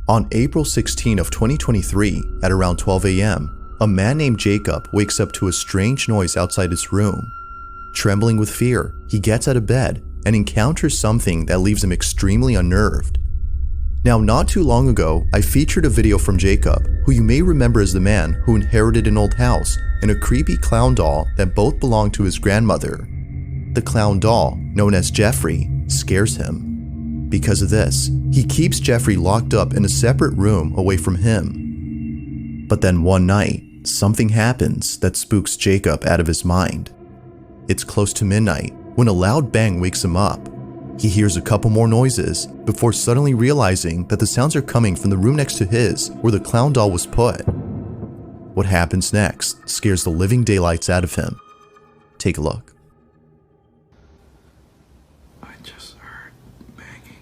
On April 16 of 2023, at around 12 a.m., a man named Jacob wakes up to a strange noise outside his room. Trembling with fear, he gets out of bed and encounters something that leaves him extremely unnerved. Now, not too long ago, I featured a video from Jacob, who you may remember as the man who inherited an old house and a creepy clown doll that both belonged to his grandmother. The clown doll, known as Jeffrey, scares him. Because of this, he keeps Jeffrey locked up in a separate room away from him. But then one night, something happens that spooks Jacob out of his mind. It's close to midnight when a loud bang wakes him up. He hears a couple more noises before suddenly realizing that the sounds are coming from the room next to his where the clown doll was put. What happens next scares the living daylights out of him. Take a look. I just heard banging.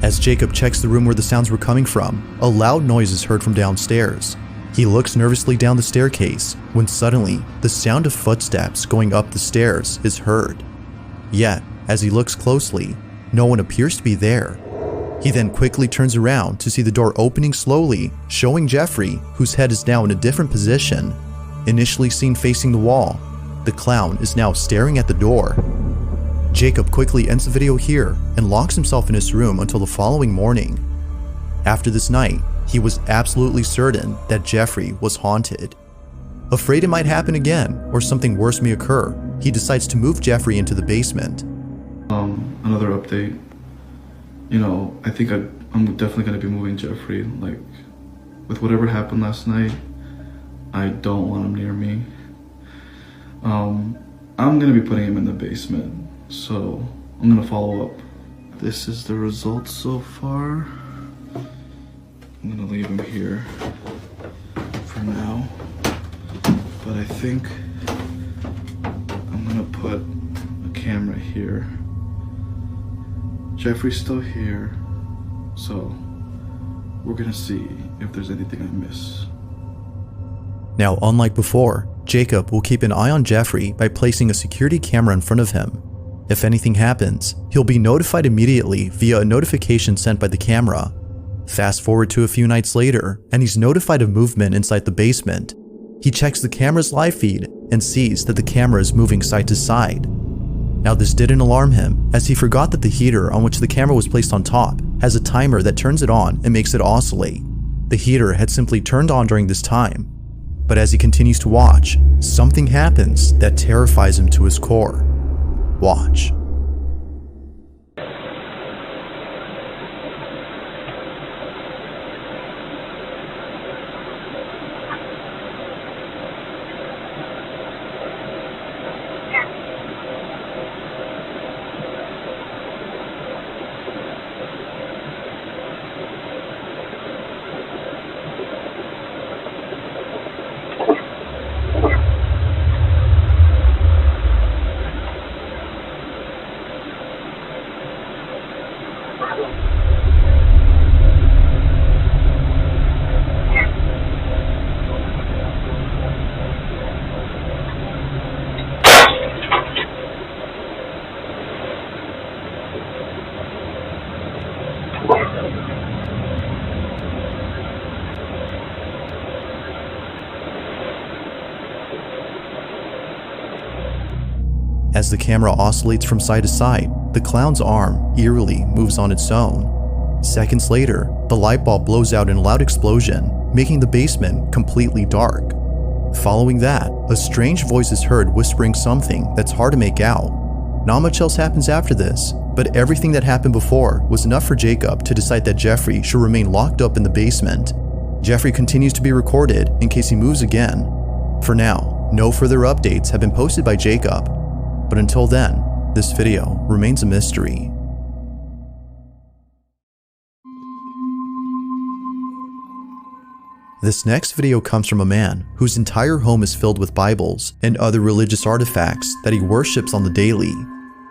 As Jacob checks the room where the sounds were coming from, a loud noise is heard from downstairs. He looks nervously down the staircase when suddenly the sound of footsteps going up the stairs is heard. Yet, as he looks closely, no one appears to be there. He then quickly turns around to see the door opening slowly, showing Jeffrey, whose head is now in a different position. Initially seen facing the wall, the clown is now staring at the door. Jacob quickly ends the video here and locks himself in his room until the following morning. After this night, he was absolutely certain that Jeffrey was haunted. Afraid it might happen again or something worse may occur, he decides to move Jeffrey into the basement. Another update. You know, I think I'm definitely going to be moving Jeffrey. Like, with whatever happened last night, I don't want him near me. I'm going to be putting him in the basement. So, I'm gonna follow up. This is the results so far. I'm gonna leave him here for now. But I think I'm gonna put a camera here. Jeffrey's still here, so we're gonna see if there's anything I miss. Now, unlike before, Jacob will keep an eye on Jeffrey by placing a security camera in front of him. If anything happens, he'll be notified immediately via a notification sent by the camera. Fast forward to a few nights later, and he's notified of movement inside the basement. He checks the camera's live feed and sees that the camera is moving side to side. Now, this didn't alarm him, as he forgot that the heater on which the camera was placed on top has a timer that turns it on and makes it oscillate. The heater had simply turned on during this time. But as he continues to watch, something happens that terrifies him to his core. Watch. As the camera oscillates from side to side, the clown's arm eerily moves on its own. Seconds later, the light bulb blows out in a loud explosion, making the basement completely dark. Following that, a strange voice is heard whispering something that's hard to make out. Not much else happens after this, but everything that happened before was enough for Jacob to decide that Jeffrey should remain locked up in the basement. Jeffrey continues to be recorded in case he moves again. For now, no further updates have been posted by Jacob, but until then, this video remains a mystery. This next video comes from a man whose entire home is filled with Bibles and other religious artifacts that he worships on the daily.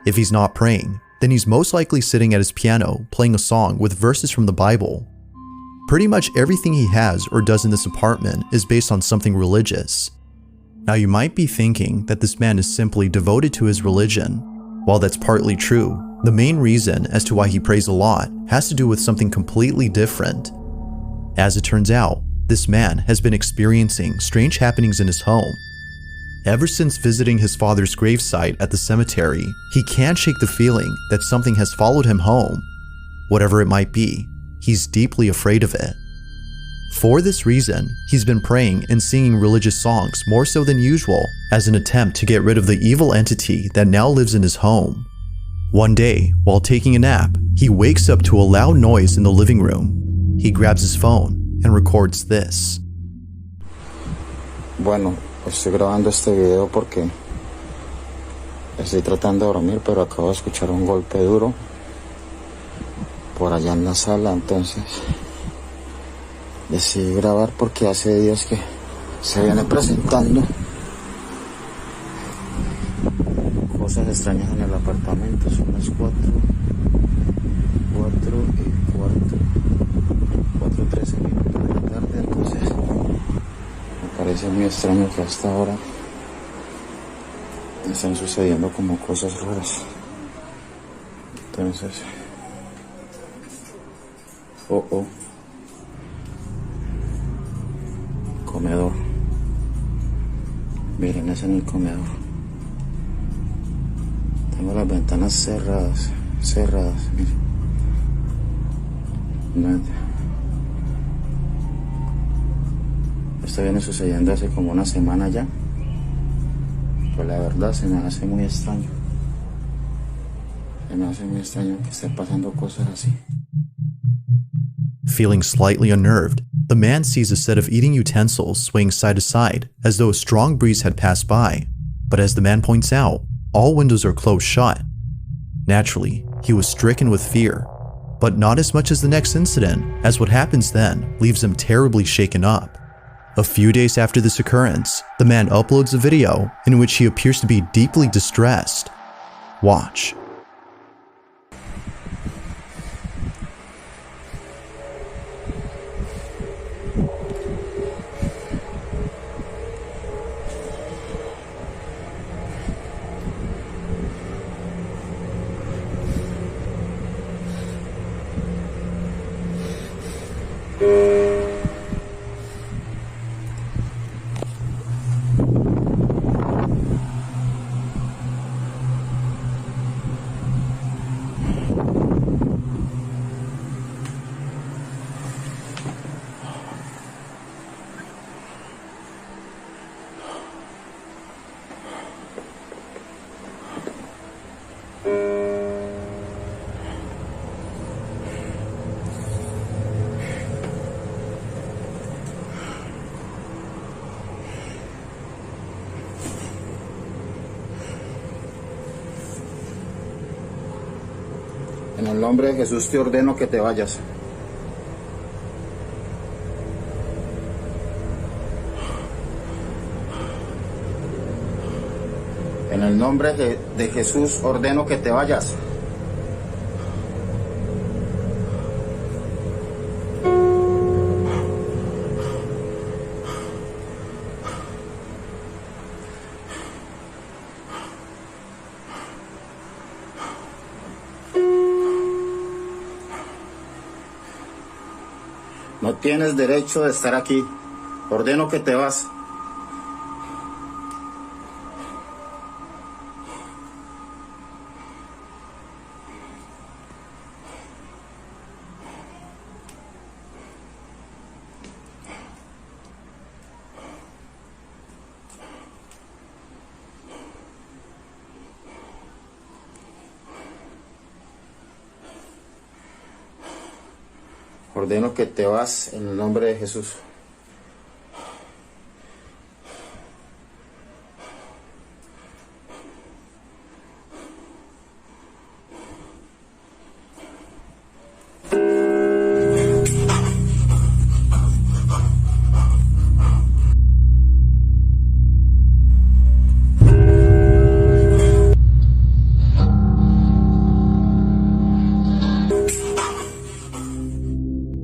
If he's not praying, then he's most likely sitting at his piano playing a song with verses from the Bible. Pretty much everything he has or does in this apartment is based on something religious. Now you might be thinking that this man is simply devoted to his religion. While that's partly true, the main reason as to why he prays a lot has to do with something completely different. As it turns out, this man has been experiencing strange happenings in his home. Ever since visiting his father's gravesite at the cemetery, he can't shake the feeling that something has followed him home. Whatever it might be, he's deeply afraid of it. For this reason, he's been praying and singing religious songs more so than usual as an attempt to get rid of the evil entity that now lives in his home. One day, while taking a nap, he wakes up to a loud noise in the living room. He grabs his phone and records this. Bueno, estoy grabando este video porque estoy tratando de dormir, pero acabo de escuchar un golpe duro por allá en la sala, entonces decidí grabar porque hace días que se viene presentando cosas extrañas en el apartamento. Son las 4 y cuarto, 4:13 minutos de la tarde, entonces me parece muy extraño que hasta ahora están sucediendo como cosas raras. Entonces, comedor. Miren, es en el comedor. Tengo las ventanas cerradas, miren. Esto viene sucediendo hace como una semana ya. Pues la verdad se me hace muy extraño. Se me hace muy extraño que estén pasando cosas así. Feeling slightly unnerved, the man sees a set of eating utensils swaying side to side as though a strong breeze had passed by. But as the man points out, all windows are closed shut. Naturally, he was stricken with fear, but not as much as the next incident, as what happens then leaves him terribly shaken up. A few days after this occurrence, the man uploads a video in which he appears to be deeply distressed. Watch. En el nombre de Jesús te ordeno que te vayas. En el nombre de Jesús ordeno que te vayas. No tienes derecho de estar aquí. Ordeno que te vas. Ordeno que te vas en el nombre de Jesús.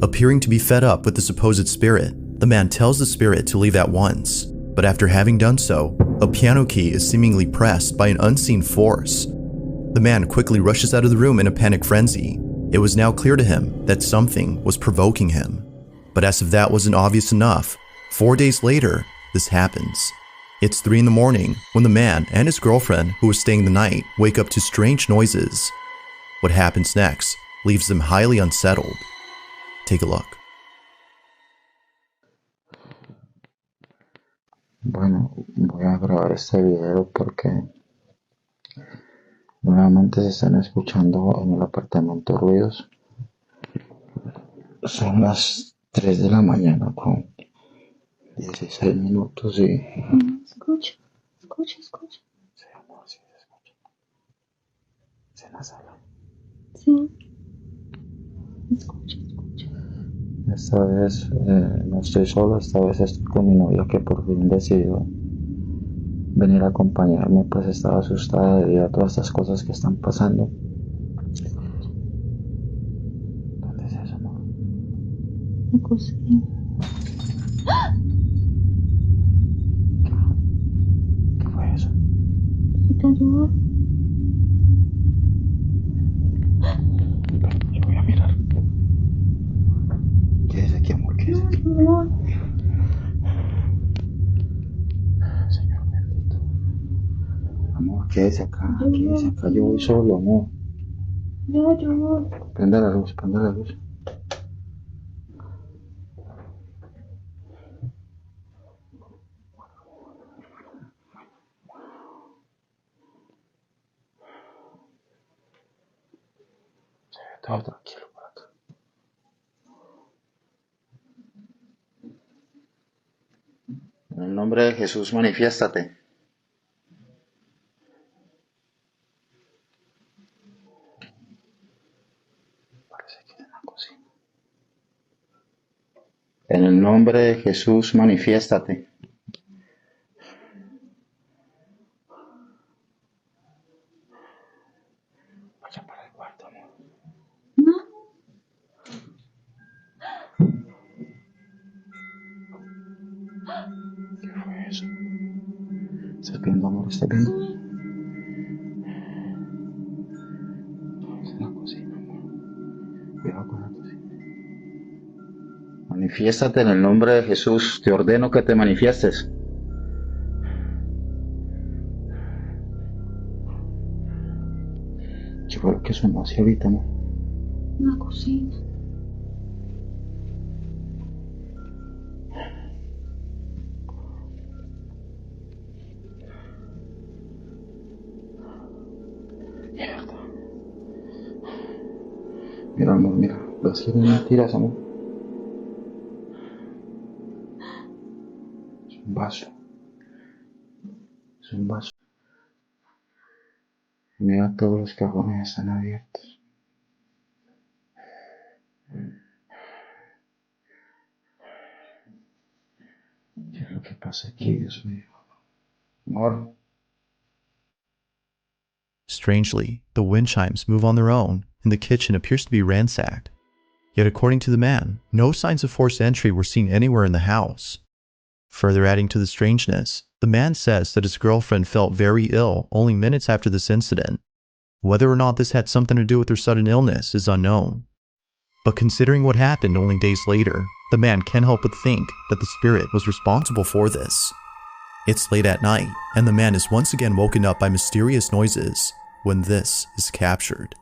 Appearing to be fed up with the supposed spirit, the man tells the spirit to leave at once. But after having done so, a piano key is seemingly pressed by an unseen force. The man quickly rushes out of the room in a panic frenzy. It was now clear to him that something was provoking him. But as if that wasn't obvious enough, 4 days later, this happens. It's 3 in the morning when the man and his girlfriend, who was staying the night, wake up to strange noises. What happens next leaves them highly unsettled. Take a look. Bueno, voy a grabar este video porque nuevamente se están escuchando en el apartamento ruidos. Son las 3 de la mañana con 16 minutos y... Escucha. Sí, amor, sí se escucha. ¿Se en la sala? Sí. Escucha. Esta vez no estoy solo, esta vez estoy con mi novia que por fin decidió venir a acompañarme, pues estaba asustada debido a todas estas cosas que están pasando. ¿Dónde es eso, amor? La cocina. ¿Qué fue eso? ¿Se te ayudó? Yo voy a mirar. Quédese aquí, amor, quédese aquí. Señor bendito. Amor, quédese acá, yo voy solo, amor. Yo voy. Prenda la luz, Se ve todo tranquilo por acá. En el nombre de Jesús, manifiéstate. Parece que es en la cocina. En el nombre de Jesús, manifiéstate. Vaya para el cuarto, amor. No. ¿Qué fue eso? ¿Estás viendo, amor? ¿Estás viendo? Es en la cocina, amor. Cuidado con la cocina. Manifiéstate en el nombre de Jesús. Te ordeno que te manifiestes. ¿Qué fue lo que sonó así ahorita, amor? La cocina. Mierda. Mira, amor, mira. ¿Ves que no me tiras, amor? Es un vaso. Es un vaso. Mira, todos los cajones están abiertos. ¿Qué es lo que pasa aquí, Dios mío? Amor. Strangely, the wind chimes move on their own, and the kitchen appears to be ransacked. Yet according to the man, no signs of forced entry were seen anywhere in the house. Further adding to the strangeness, the man says that his girlfriend felt very ill only minutes after this incident. Whether or not this had something to do with her sudden illness is unknown. But considering what happened only days later, the man can't help but think that the spirit was responsible for this. It's late at night, and the man is once again woken up by mysterious noises when this is captured.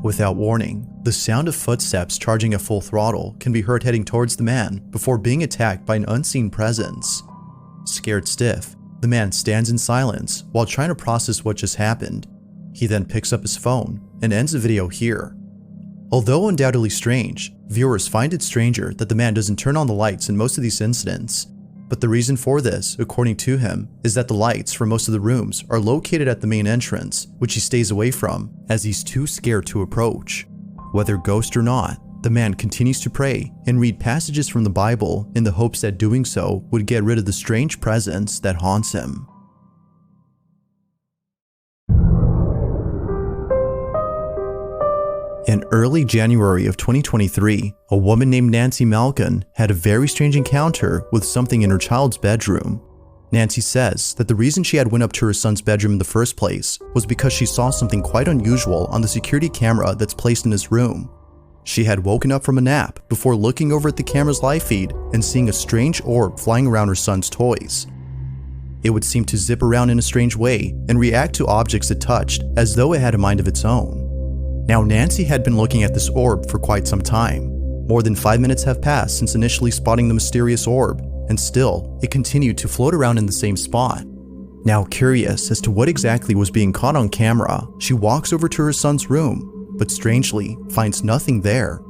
Without warning, the sound of footsteps charging at full throttle can be heard heading towards the man before being attacked by an unseen presence. Scared stiff, the man stands in silence while trying to process what just happened. He then picks up his phone and ends the video here. Although undoubtedly strange, viewers find it stranger that the man doesn't turn on the lights in most of these incidents. But the reason for this, according to him, is that the lights for most of the rooms are located at the main entrance, which he stays away from as he's too scared to approach. Whether ghost or not, the man continues to pray and read passages from the Bible in the hopes that doing so would get rid of the strange presence that haunts him. In early January of 2023, a woman named Nancy Malkin had a very strange encounter with something in her child's bedroom. Nancy says that the reason she had went up to her son's bedroom in the first place was because she saw something quite unusual on the security camera that's placed in his room. She had woken up from a nap before looking over at the camera's live feed and seeing a strange orb flying around her son's toys. It would seem to zip around in a strange way and react to objects it touched as though it had a mind of its own. Now, Nancy had been looking at this orb for quite some time. More than 5 minutes have passed since initially spotting the mysterious orb, and still, it continued to float around in the same spot. Now, curious as to what exactly was being caught on camera, she walks over to her son's room, but strangely finds nothing there.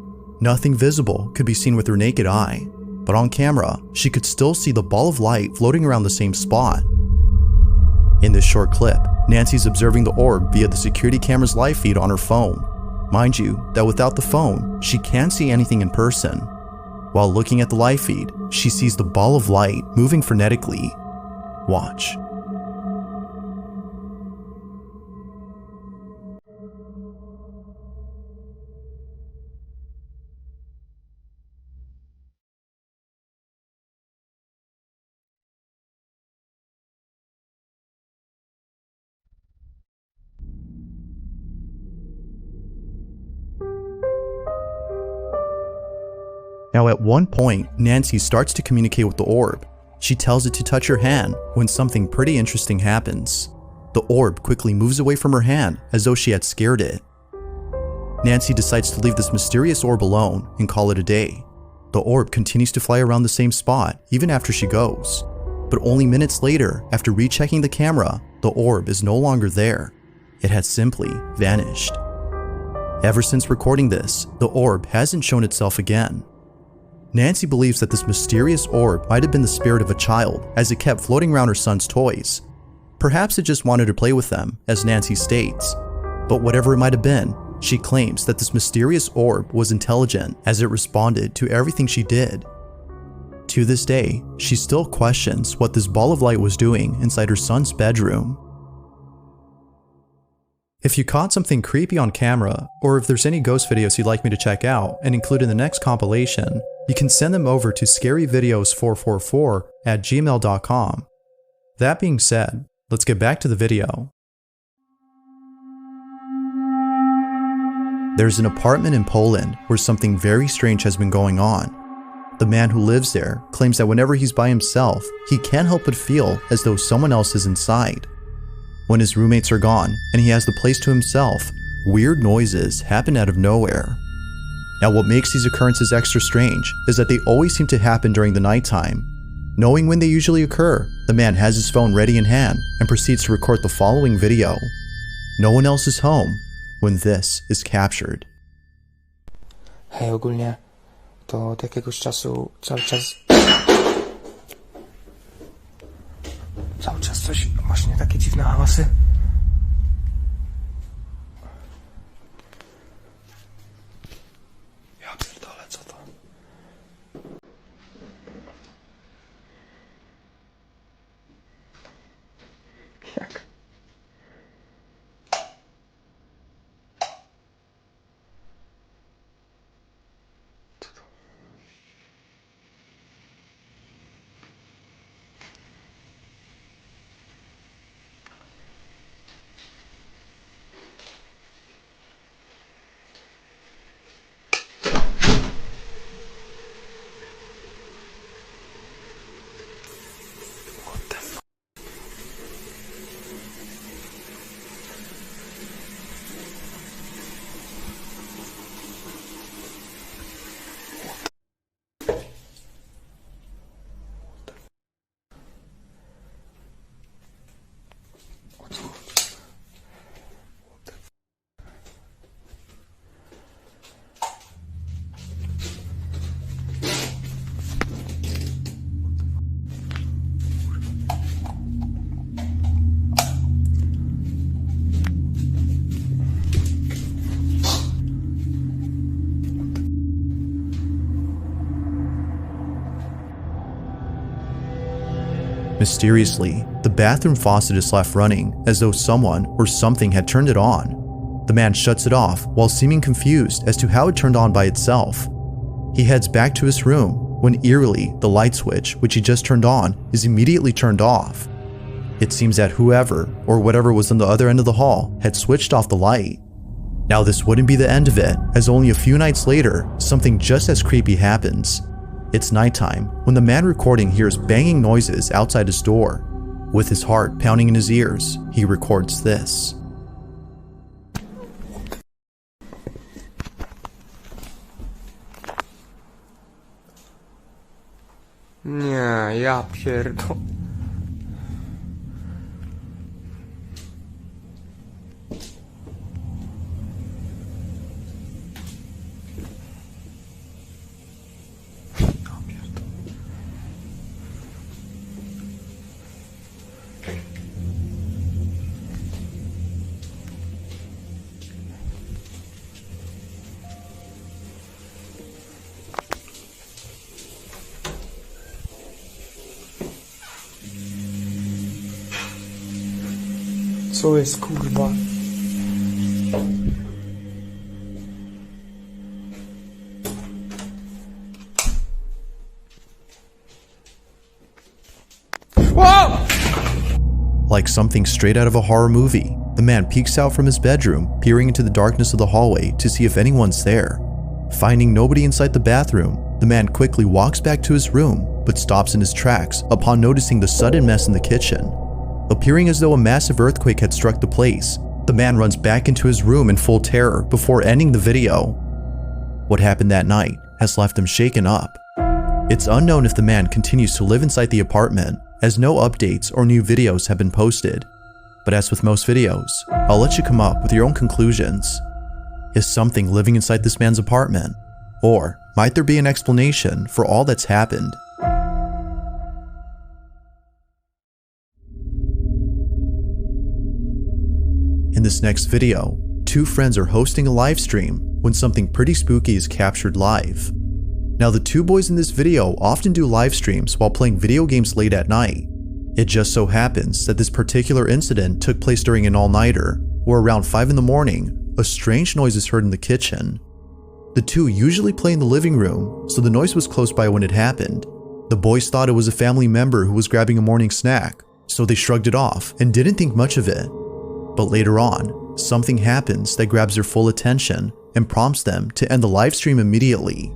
Nothing visible could be seen with her naked eye, but on camera, she could still see the ball of light floating around the same spot. In this short clip, Nancy's observing the orb via the security camera's live feed on her phone. Mind you, that without the phone, she can't see anything in person. While looking at the live feed, she sees the ball of light moving frenetically. Watch. Now at one point, Nancy starts to communicate with the orb. She tells it to touch her hand when something pretty interesting happens. The orb quickly moves away from her hand as though she had scared it. Nancy decides to leave this mysterious orb alone and call it a day. The orb continues to fly around the same spot even after she goes. But only minutes later, after rechecking the camera, the orb is no longer there. It had simply vanished. Ever since recording this, the orb hasn't shown itself again. Nancy believes that this mysterious orb might have been the spirit of a child as it kept floating around her son's toys. Perhaps it just wanted to play with them, as Nancy states. But whatever it might have been, she claims that this mysterious orb was intelligent as it responded to everything she did. To this day, she still questions what this ball of light was doing inside her son's bedroom. If you caught something creepy on camera, or if there's any ghost videos you'd like me to check out and include in the next compilation, you can send them over to scaryvideos444@gmail.com. That being said, let's get back to the video. There's an apartment in Poland where something very strange has been going on. The man who lives there claims that whenever he's by himself, he can't help but feel as though someone else is inside. When his roommates are gone and he has the place to himself, weird noises happen out of nowhere. Now, what makes these occurrences extra strange is that they always seem to happen during the nighttime. Knowing when they usually occur, the man has his phone ready in hand and proceeds to record the following video. No one else is home when this is captured. Hej, ogólnie to od jakiegoś czasu cały czas coś, właśnie takie dziwne hałasy. Ja pierdolę, co to? Jak? Co to? Mysteriously, the bathroom faucet is left running as though someone or something had turned it on. The man shuts it off while seeming confused as to how it turned on by itself. He heads back to his room when eerily the light switch, which he just turned on, is immediately turned off. It seems that whoever or whatever was on the other end of the hall had switched off the light. Now this wouldn't be the end of it, as only a few nights later, something just as creepy happens. It's nighttime when the man recording hears banging noises outside his door. With his heart pounding in his ears, he records this. Nie, ja pierdol... Co jest, kurwa? Like something straight out of a horror movie, the man peeks out from his bedroom, peering into the darkness of the hallway to see if anyone's there. Finding nobody inside the bathroom, the man quickly walks back to his room, but stops in his tracks upon noticing the sudden mess in the kitchen. Appearing as though a massive earthquake had struck the place, the man runs back into his room in full terror before ending the video. What happened that night has left him shaken up. It's unknown if the man continues to live inside the apartment, as no updates or new videos have been posted. But as with most videos, I'll let you come up with your own conclusions. Is something living inside this man's apartment? Or might there be an explanation for all that's happened? In this next video, two friends are hosting a live stream when something pretty spooky is captured live. Now the two boys in this video often do live streams while playing video games late at night. It just so happens that this particular incident took place during an all-nighter, where around 5 in the morning, a strange noise is heard in the kitchen. The two usually play in the living room, so the noise was close by when it happened. The boys thought it was a family member who was grabbing a morning snack, so they shrugged it off and didn't think much of it. But later on, something happens that grabs their full attention and prompts them to end the live stream immediately.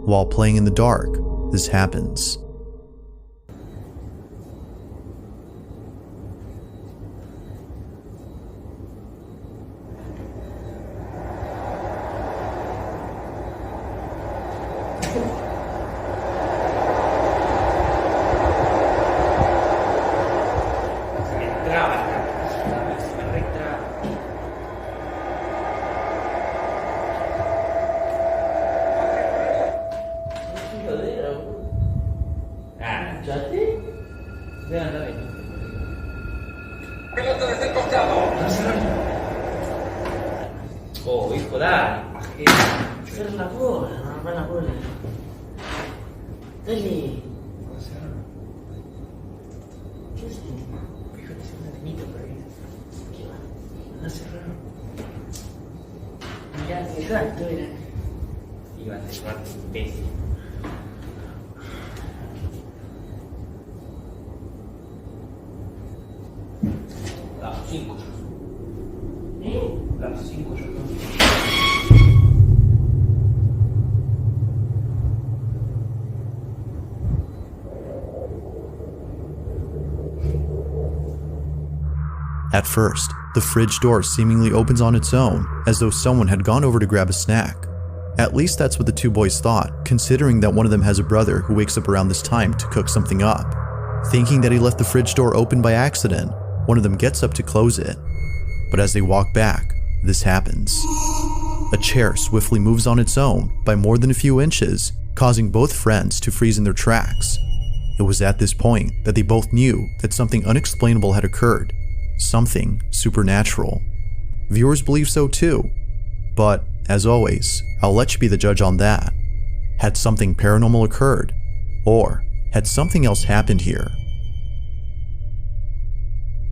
While playing in the dark, this happens. Oh, hijo, dale. Cierra la cola, no rompa la cola. Dale. ¿Qué es? Fíjate si un latiguito por ahí. ¿Qué va? Anda a cerrar. Mirá, qué gato era. Iba a cerrar, imbécil. Las 5. Las 5 yo creo. At first, the fridge door seemingly opens on its own, as though someone had gone over to grab a snack. At least that's what the two boys thought, considering that one of them has a brother who wakes up around this time to cook something up. Thinking that he left the fridge door open by accident, one of them gets up to close it. But as they walk back, this happens. A chair swiftly moves on its own by more than a few inches, causing both friends to freeze in their tracks. It was at this point that they both knew that something unexplainable had occurred. Something supernatural. Viewers believe so too. But, as always, I'll let you be the judge on that. Had something paranormal occurred? Or had something else happened here?